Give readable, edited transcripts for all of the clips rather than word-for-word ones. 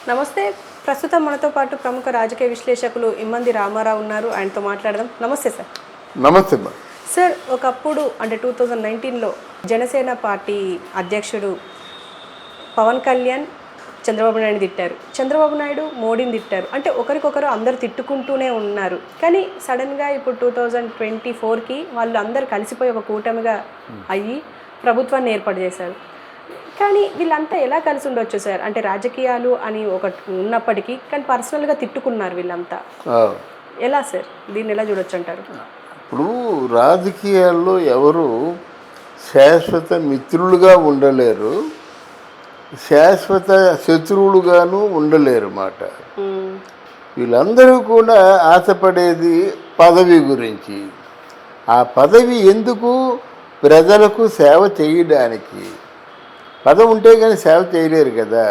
నమస్తే. ప్రస్తుతం మనతో పాటు ప్రముఖ రాజకీయ విశ్లేషకులు ఇమ్మంది రామారావు ఉన్నారు. ఆయనతో మాట్లాడదాం. నమస్తే సార్. నమస్తే. సార్, ఒకప్పుడు అంటే 2019లో జనసేన పార్టీ అధ్యక్షుడు పవన్ కళ్యాణ్ చంద్రబాబు నాయుడు తిట్టారు, చంద్రబాబు నాయుడు మోడీని తిట్టారు. అంటే ఒకరికొకరు అందరు తిట్టుకుంటూనే ఉన్నారు. కానీ సడన్గా ఇప్పుడు 2024కి వాళ్ళు అందరు కలిసిపోయి ఒక కూటమిగా అయ్యి ప్రభుత్వాన్ని ఏర్పాటు చేశారు. కానీ వీళ్ళంతా ఎలా కలిసి ఉండొచ్చు సార్? అంటే రాజకీయాలు అని ఒకటి ఉన్నప్పటికీ కానీ పర్సనల్గా తిట్టుకున్నారు వీళ్ళంతా. ఎలా సార్, దీన్ని ఎలా చూడొచ్చు అంటారు? ఇప్పుడు రాజకీయాల్లో ఎవరు శాశ్వత మిత్రులుగా ఉండలేరు, శాశ్వత శత్రువులుగాను ఉండలేరు మాట. వీళ్ళందరూ కూడా ఆశపడేది పదవి గురించి. ఆ పదవి ఎందుకు? ప్రజలకు సేవ చేయడానికి. పదవి ఉంటే కానీ సేవ చేయలేరు కదా.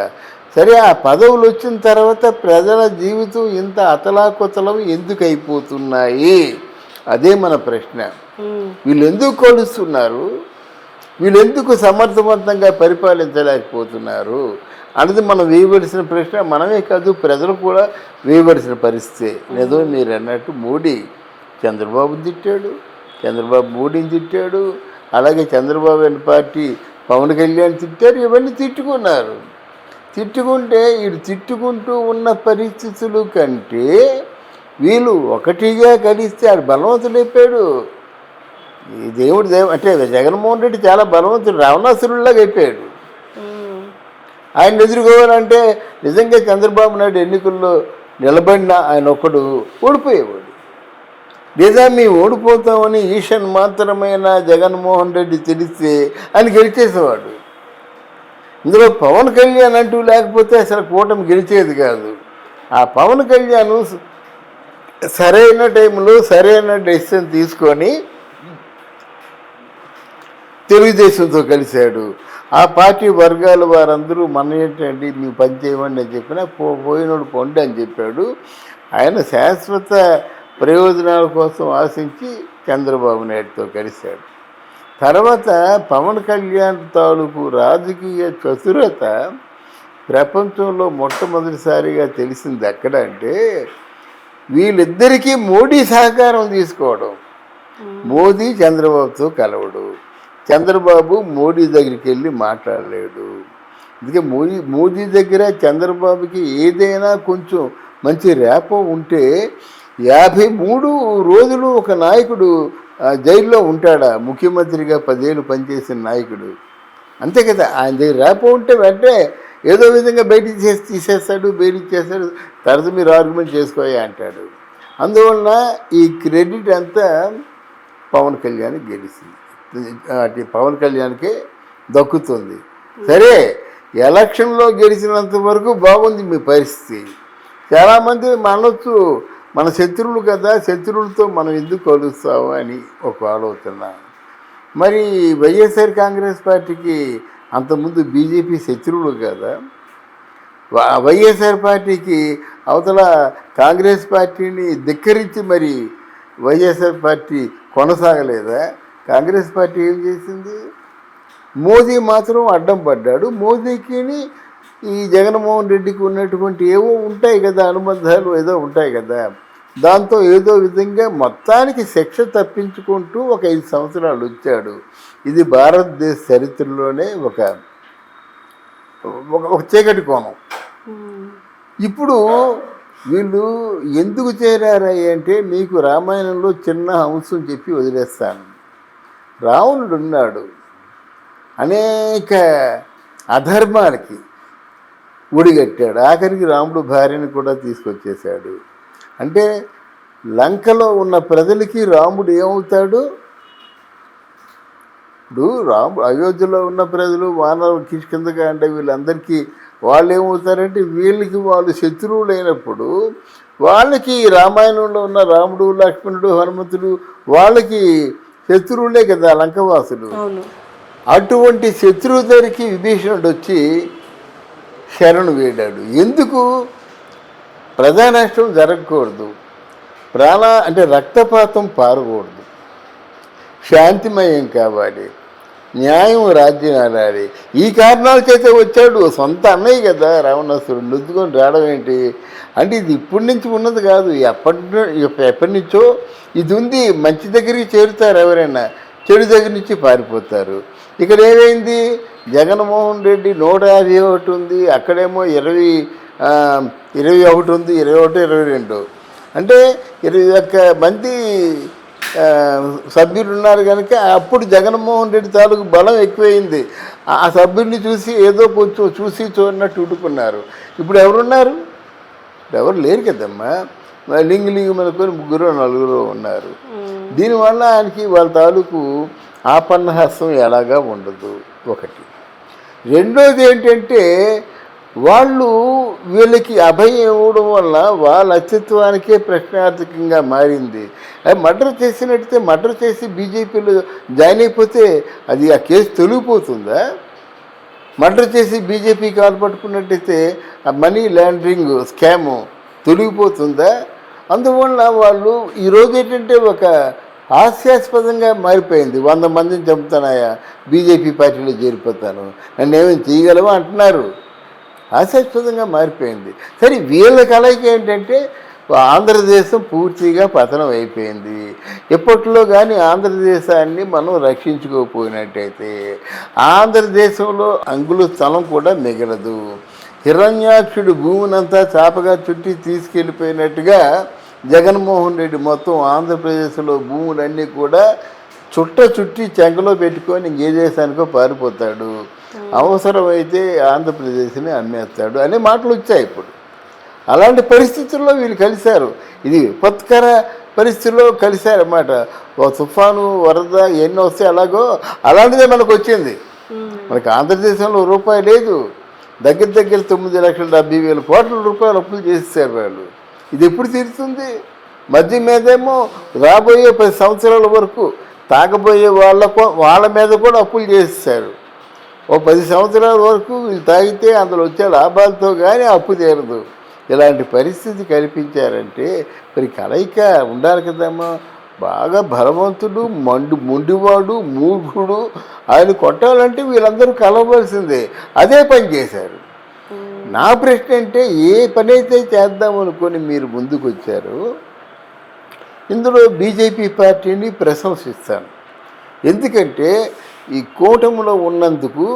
సరే, ఆ పదవులు వచ్చిన తర్వాత ప్రజల జీవితం ఇంత అతలాకుతలం ఎందుకు అయిపోతున్నాయి? అదే మన ప్రశ్న. వీళ్ళు ఎందుకు కొలుస్తున్నారు? వీళ్ళు ఎందుకు సమర్థవంతంగా పరిపాలించలేకపోతున్నారు అన్నది మనం వేయవలసిన ప్రశ్న. మనమే కాదు, ప్రజలు కూడా వేయవలసిన పరిస్థితి. ఏదో మీరు అన్నట్టు మోడీ చంద్రబాబుని తిట్టాడు, చంద్రబాబు మోడీని తిట్టాడు, అలాగే చంద్రబాబు అనే పార్టీ పవన్ కళ్యాణ్ తిట్టారు. ఇవన్నీ తిట్టుకున్నారు. తిట్టుకుంటే వీడు తిట్టుకుంటూ ఉన్న పరిస్థితులు కంటే వీళ్ళు ఒకటిగా కలిస్తే ఆడు బలవంతుడు అయిపోయాడు. ఈ దేవుడు అంటే జగన్మోహన్ రెడ్డి చాలా బలవంతుడు, రావణాసురుడిలాగా అయిపోయాడు. ఆయన ఎదుర్కోవాలంటే నిజంగా చంద్రబాబు నాయుడు ఎన్నికల్లో నిలబడినా ఆయన ఒక్కడు ఓడిపోయేవాడు. లేదా మేము ఓడిపోతామని ఈషన్ మాత్రమైన జగన్మోహన్ రెడ్డి తెలిస్తే ఆయన గెలిచేసేవాడు. ఇందులో పవన్ కళ్యాణ్ అంటూ లేకపోతే అసలు కూటమి గెలిచేది కాదు. ఆ పవన్ కళ్యాణ్ సరైన టైంలో సరైన డెసిషన్ తీసుకొని తెలుగుదేశంతో కలిశాడు. ఆ పార్టీ వర్గాల వారందరూ మన ఏంటండి మీ పని చేయమని నేను చెప్పినా పోయినోడు పొండి అని చెప్పాడు. ఆయన శాశ్వత ప్రయోజనాల కోసం ఆశించి చంద్రబాబు నాయుడుతో కలిశాడు. తర్వాత పవన్ కళ్యాణ్ తాలూకు రాజకీయ చతురత ప్రపంచంలో మొట్టమొదటిసారిగా తెలిసింది ఎక్కడంటే వీళ్ళిద్దరికీ మోడీ సహకారం తీసుకోవడం. మోదీ చంద్రబాబుతో కలవడు, చంద్రబాబు మోడీ దగ్గరికి వెళ్ళి మాట్లాడలేడు. అందుకే మోదీ దగ్గర చంద్రబాబుకి ఏదైనా కొంచెం మంచి రేపం ఉంటే 53 రోజులు ఒక నాయకుడు జైల్లో ఉంటాడా? ముఖ్యమంత్రిగా 10 ఏళ్ళు పనిచేసిన నాయకుడు అంతే కదా. ఆయన దగ్గర రేపం ఉంటే వెంటనే ఏదో విధంగా బయటికి తీసేస్తాడు, బెయిల్ ఇచ్చేస్తాడు, తర్వాత మీరు ఆర్గ్యుమెంట్ చేసుకోయా అంటాడు. అందువలన ఈ క్రెడిట్ అంతా పవన్ కళ్యాణ్కి గెలిచింది, పవన్ కళ్యాణ్కే దక్కుతుంది. సరే, ఎలక్షన్లో గెలిచినంత వరకు బాగుంది మీ పరిస్థితి. చాలామంది మనొచ్చు మన శత్రువులు కదా, శత్రువులతో మనం ఎందుకు కలుస్తాము అని ఒక ఆలోచన. మరి వైఎస్ఆర్ కాంగ్రెస్ పార్టీకి అంతకుముందు బీజేపీ శత్రువులు కదా. వైఎస్ఆర్ పార్టీకి అవతల కాంగ్రెస్ పార్టీని ధిక్కరించి మరి వైఎస్ఆర్ పార్టీ కొనసాగలేదా? కాంగ్రెస్ పార్టీ ఏం చేసింది? మోదీ మాత్రం అడ్డం పడ్డాడు. మోదీకి ఈ జగన్మోహన్ రెడ్డికి ఉన్నటువంటి ఏవో ఉంటాయి కదా, అనుబంధాలు ఏదో ఉంటాయి కదా. దాంతో ఏదో విధంగా మొత్తానికి శిక్ష తప్పించుకుంటూ ఒక 5 సంవత్సరాలు వచ్చాడు. ఇది భారతదేశ చరిత్రలోనే ఒక చీకటి కోణం. ఇప్పుడు వీళ్ళు ఎందుకు చేరారు అంటే మీకు రామాయణంలో చిన్న అంశం చెప్పి వదిలేస్తాను. రావణుడు ఉన్నాడు, అనేక అధర్మాలకి ఒడిగట్టాడు. ఆఖరికి రాముడు భార్యను కూడా తీసుకొచ్చేశాడు. అంటే లంకలో ఉన్న ప్రజలకి రాముడు ఏమవుతాడు? ఇప్పుడు అయోధ్యలో ఉన్న ప్రజలు వానరు కిష్కిందగా అంటే వీళ్ళందరికీ వాళ్ళు ఏమవుతారంటే వీళ్ళకి వాళ్ళు శత్రువులైనప్పుడు వాళ్ళకి రామాయణంలో ఉన్న రాముడు, లక్ష్మణుడు, హనుమంతుడు వాళ్ళకి శత్రువులే కదా లంకవాసులు. అటువంటి శత్రువు దగ్గరికి విభీషణుడు వచ్చి శరణు వేడాడు. ఎందుకు? ప్రజానష్టం జరగకూడదు, అంటే రక్తపాతం పారకూడదు, శాంతిమయం కావాలి. న్యాయం రాజ్యం ఆడాలి. ఈ కారణాల చేత వచ్చాడు. సొంత అన్నయ్య కదా రావణాసురుడు, నుద్దుకొని రావడం ఏంటి అంటే ఇది ఇప్పటి నుంచి ఉన్నది కాదు, ఎప్పటి నుంచో ఇది ఉంది. మంచి దగ్గరికి చేరుతారు ఎవరైనా, చెడు దగ్గర నుంచి పారిపోతారు. ఇక్కడ ఏమైంది, జగన్మోహన్ రెడ్డి 151 ఉంది, అక్కడేమో 21 ఉంది, 21, 22 అంటే 21 మంది సభ్యులు ఉన్నారు కనుక అప్పుడు జగన్మోహన్ రెడ్డి తాలూకు బలం ఎక్కువైంది. ఆ సభ్యుల్ని చూసి ఏదో కొంచెం చూసి చూడనట్టు ఉడుకున్నారు. ఇప్పుడు ఎవరున్నారు, ఎవరు లేరు కదమ్మా. లింగు మనకొని 3 4 ఉన్నారు. దీనివల్ల ఆయనకి వాళ్ళ తాలూకు ఆపన్నహస్తం ఎలాగా ఉండదు ఒకటి. రెండోది ఏంటంటే వాళ్ళు వీళ్ళకి అభయం ఇవ్వడం వల్ల వాళ్ళ అస్తిత్వానికే ప్రశ్నార్థకంగా మారింది. మర్డర్ చేసినట్టయితే మర్డర్ చేసి బీజేపీలో జాయిన్ అయిపోతే అది ఆ కేసు తొలగిపోతుందా? మర్డర్ చేసి బీజేపీ కాలు పట్టుకున్నట్టయితే ఆ మనీ లాండరింగ్ స్కాము తొలగిపోతుందా? అందువల్ల వాళ్ళు ఈరోజు ఏంటంటే ఒక హాస్యాస్పదంగా మారిపోయింది. 100 మందిని చంపుతానాయా, బీజేపీ పార్టీలో చేరిపోతాను, నన్ను ఏమైనా చేయగలవా అంటున్నారు. హాస్యాస్పదంగా మారిపోయింది. సరే వీళ్ళ కలయిక ఏంటంటే ఆంధ్రదేశం పూర్తిగా పతనం అయిపోయింది. ఎప్పట్లో కానీ ఆంధ్రదేశాన్ని మనం రక్షించుకోకపోయినట్టయితే ఆంధ్రదేశంలో అంగుళ స్థలం కూడా మిగలదు. హిరణ్యాక్షుడు భూమినంతా చాపగా చుట్టి తీసుకెళ్ళిపోయినట్టుగా జగన్మోహన్ రెడ్డి మొత్తం ఆంధ్రప్రదేశ్లో భూములన్నీ కూడా చుట్టి చెంగలో పెట్టుకొని ఏ దేశానికో పారిపోతాడు, అవసరమైతే ఆంధ్రప్రదేశ్ని అమ్మేస్తాడు అనే మాటలు వచ్చాయి ఇప్పుడు. అలాంటి పరిస్థితుల్లో వీళ్ళు కలిశారు. ఇది విపత్కర పరిస్థితుల్లో కలిశారన్నమాట. ఒక తుఫాను, వరద ఎన్ని వస్తే అలాంటిదే మనకు వచ్చింది. మనకి ఆంధ్రదేశంలో రూపాయి లేదు. దగ్గర 9,70,000 కోట్ల రూపాయలు అప్పులు చేసేసారు వాళ్ళు. ఇది ఎప్పుడు తీరుతుంది? మధ్య మీదేమో రాబోయే 10 సంవత్సరాల వరకు తాగబోయే వాళ్ళ మీద కూడా అప్పులు చేసేసారు. ఓ 10 సంవత్సరాల వరకు వీళ్ళు తాగితే అందులో వచ్చే లాభాలతో కానీ అప్పు తీరదు. ఇలాంటి పరిస్థితి కల్పించారంటే మరి కలయిక ఉండాలి కదమ్మా. బాగా బలవంతుడు, మొండివాడు, మూర్ఖుడు, ఆయన కొట్టాలంటే వీళ్ళందరూ కలవలసిందే. అదే పని చేశారు. నా ప్రశ్న అంటే ఏ పని అయితే చేద్దామనుకొని మీరు ముందుకు వచ్చారో ఇందులో బీజేపీ పార్టీని ప్రశంసిస్తాను. ఎందుకంటే ఈ కూటమిలో ఉన్నందుకు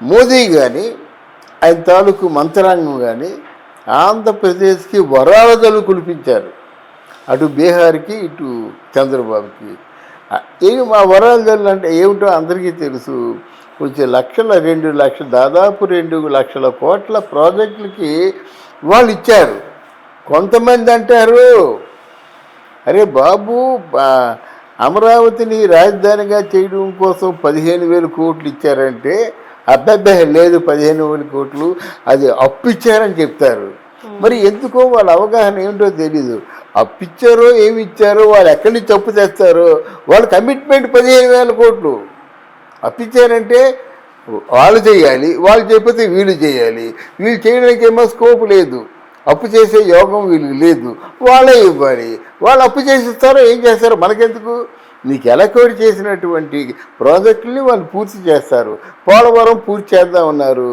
మోదీ కానీ ఆయన తాలూకు మంత్రాంగం కానీ ఆంధ్రప్రదేశ్కి వరాలదలు కురిపించారు. అటు బీహార్కి, ఇటు చంద్రబాబుకి. ఏమి మా వరాలదలు అంటే ఏమిటో అందరికీ తెలుసు. కొంచెం 2 లక్షలు దాదాపు 2 లక్షల కోట్ల ప్రాజెక్టులకి వాళ్ళు ఇచ్చారు. కొంతమంది అంటారు, అరే బాబు అమరావతిని రాజధానిగా చేయడం కోసం 15,000 కోట్లు ఇచ్చారంటే అబ్బాయి లేదు, 15,000 కోట్లు అది అప్పు ఇచ్చారని చెప్తారు. మరి ఎందుకో వాళ్ళ అవగాహన ఏమిటో తెలీదు. అప్పిచ్చారో ఏమి ఇచ్చారో, వాళ్ళు ఎక్కడి నుంచి అప్పు తెస్తారో, వాళ్ళ కమిట్మెంట్ 15,000 కోట్లు. అప్పిచ్చారంటే వాళ్ళు చేయాలి, వాళ్ళు చేయకపోతే వీళ్ళు చేయాలి. వీళ్ళు చేయడానికి ఏమో స్కోప్ లేదు, అప్పు చేసే యోగం వీళ్ళకి లేదు, వాళ్ళే ఇవ్వాలి. వాళ్ళు అప్పు చేసిస్తారో ఏం చేస్తారో మనకెందుకు? నీకు ఎలకోడి చేసినటువంటి ప్రాజెక్టుని వాళ్ళు పూర్తి చేస్తారు. పోలవరం పూర్తి చేద్దామన్నారు,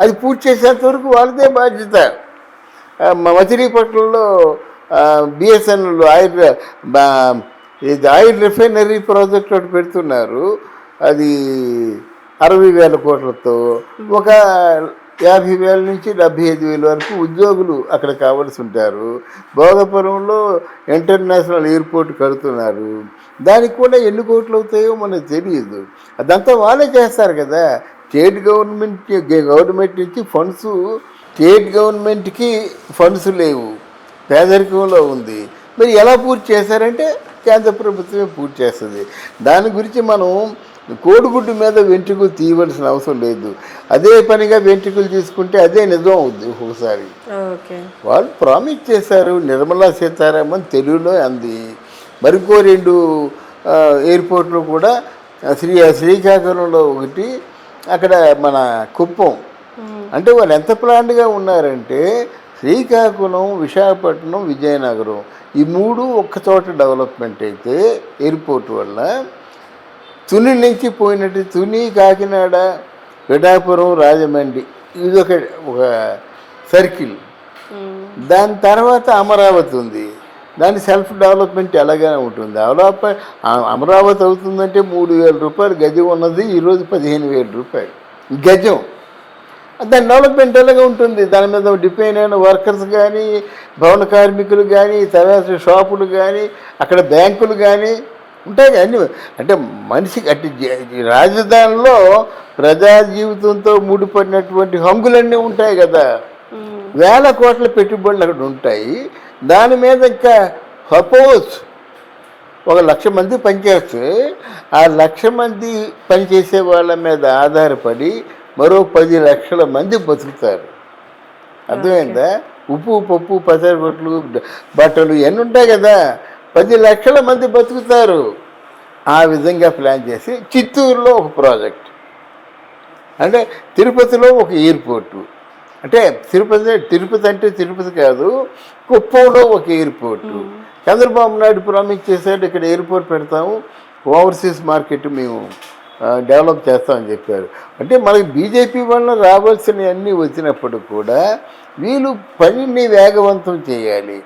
అది పూర్తి చేసేంత వరకు వాళ్ళదే బాధ్యత. మచిలీపట్నంలో బిఎస్ఎన్ఎల్ ఆయిల్ రిఫైనరీ ప్రాజెక్ట్ ఒకటి పెడుతున్నారు. అది 60,000 కోట్లతో ఒక 50,000 నుంచి 75,000 వరకు ఉద్యోగులు అక్కడ కావాల్సి ఉంటారు. భోగపురంలో ఇంటర్నేషనల్ ఎయిర్పోర్ట్ కడుతున్నారు. దానికి కూడా ఎన్ని కోట్లు అవుతాయో మనకు తెలియదు. అదంతా వాళ్ళే చేస్తారు కదా. స్టేట్ గవర్నమెంట్ నుంచి ఫండ్స్, స్టేట్ గవర్నమెంట్కి ఫండ్స్ లేవు, పేదరికంలో ఉంది. మరి ఎలా పూర్తి చేశారంటే కేంద్ర ప్రభుత్వమే పూర్తి చేస్తుంది. దాని గురించి మనం కోడిగుడ్డు మీద వెంట్రుకలు తీయవలసిన అవసరం లేదు. అదే పనిగా వెంట్రుకలు తీసుకుంటే అదే నిజం అవుద్ది ఒకసారి. వాళ్ళు ప్రామిస్ చేశారు. నిర్మలా సీతారామన్ తెలుగులో అంది. మరికో 2 ఎయిర్పోర్ట్లు కూడా శ్రీకాకుళంలో ఒకటి, అక్కడ మన కుప్పం. అంటే వాళ్ళు ఎంత ప్లాన్డ్గా ఉన్నారంటే శ్రీకాకుళం, విశాఖపట్నం, విజయనగరం ఈ 3 ఒక్కచోట డెవలప్మెంట్ అయితే ఎయిర్పోర్ట్ వల్ల తుని నుంచి పోయినట్టు తుని, కాకినాడ, పిఠాపురం, రాజమండ్రి ఇది ఒక సర్కిల్. దాని తర్వాత అమరావతి ఉంది. దాని సెల్ఫ్ డెవలప్మెంట్ ఎలాగైనా ఉంటుంది. అమరావతి అవుతుందంటే 3,000 రూపాయలు గజం ఉన్నది, ఈరోజు 15,000 రూపాయలు గజం. దాని డెవలప్మెంట్ ఎలాగ ఉంటుంది? దాని మీద డిపెండ్ అయిన వర్కర్స్ కానీ, భవన కార్మికులు కానీ, తర్వాత షాపులు కానీ, అక్కడ బ్యాంకులు కానీ ఉంటాయి. అన్నీ అంటే మనిషికి అట్టి రాజధానిలో ప్రజా జీవితంతో ముడిపడినటువంటి హంగులన్నీ ఉంటాయి కదా. వేల కోట్ల పెట్టుబడులు అక్కడ ఉంటాయి. దాని మీద ఇంకా సపోజ్ 1,00,000 మంది పనిచేస్తే ఆ 1,00,000 మంది పనిచేసే వాళ్ళ మీద ఆధారపడి మరో 10 లక్షల మంది బతుకుతారు. అర్థమైందా? ఉప్పు, పప్పు, పసరగొట్లు, బట్టలు ఇవన్నీ ఉంటాయి కదా. 10 లక్షల మంది బతుకుతారు. ఆ విధంగా ప్లాన్ చేసి చిత్తూరులో ఒక ప్రాజెక్ట్, అంటే తిరుపతిలో ఒక ఎయిర్పోర్టు, అంటే తిరుపతి అంటే తిరుపతి కాదు, కుప్పంలో ఒక ఎయిర్పోర్టు. చంద్రబాబు నాయుడు ప్రామిస్ చేశాడు, ఇక్కడ ఎయిర్పోర్ట్ పెడతాము, ఓవర్సీస్ మార్కెట్ మేము డెవలప్ చేస్తామని చెప్పారు. అంటే మనకి బీజేపీ వల్ల రావాల్సినవన్నీ వచ్చినప్పుడు కూడా వీళ్ళు పనిని వేగవంతం చేయాలి.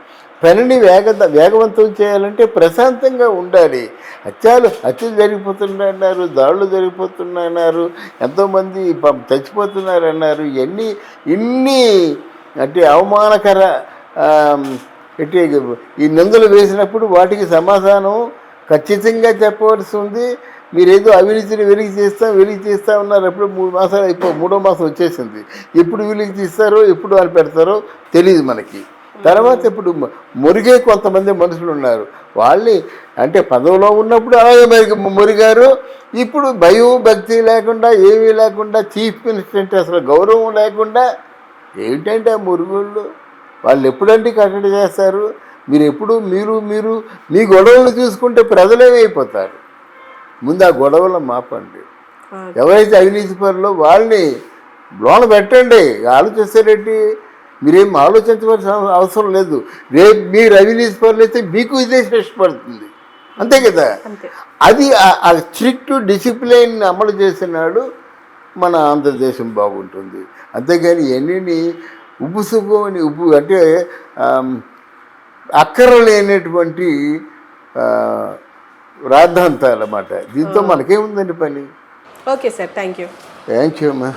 పనిని వేగవంతం చేయాలంటే ప్రశాంతంగా ఉండాలి. హత్యలు జరిగిపోతున్నాయన్నారు, దాడులు జరిగిపోతున్నాయన్నారు, ఎంతోమంది చచ్చిపోతున్నారన్నారు. ఇన్ని అంటే అవమానకర ఈ నిందలు వేసినప్పుడు వాటికి సమాధానం ఖచ్చితంగా చెప్పవలసి ఉంది. మీరేదో అవినీతిని వెలికి చేస్తా ఉన్నారు. ఎప్పుడు 3 మాసాలు మూడో మాసం వచ్చేసింది. ఎప్పుడు వెలికి తీస్తారో, ఎప్పుడు వాళ్ళు పెడతారో తెలియదు మనకి. తర్వాత ఇప్పుడు మురిగే కొంతమంది మనుషులు ఉన్నారు. వాళ్ళని అంటే పదవిలో ఉన్నప్పుడు అలాగే మురిగారు. ఇప్పుడు భయం భక్తి లేకుండా, ఏమీ లేకుండా, చీఫ్ మినిస్టర్ అంటే అసలు గౌరవం లేకుండా ఏంటంటే ఆ మురుగుళ్ళు వాళ్ళు ఎప్పుడంటే కట్టడి చేస్తారు. మీరు మీ గొడవలు చూసుకుంటే ప్రజలేమైపోతారు. ముందు ఆ గొడవలు మాపండి. ఎవరైతే అవినీతి పరులో వాళ్ళని లోన పెట్టండి. ఆలోచిస్తారేంటి? మీరేం ఆలోచించవలసిన అవసరం లేదు. రేపు మీరు అవినీతి పరులు అయితే మీకు ఇదే శిక్ష పడుతుంది. అంతే కదా. అది ఆ స్ట్రిక్ట్ డిసిప్లిన్ అమలు చేసినాడు మన ఆంధ్రదేశం బాగుంటుంది. అంతేగాని ఎన్ని ఉప్పు అంటే అక్కరలేనటువంటి రాద్ధాంతాలు అన్నమాట. దీంతో మనకేముందండి పని. ఓకే సార్, థ్యాంక్ యూ అమ్మా.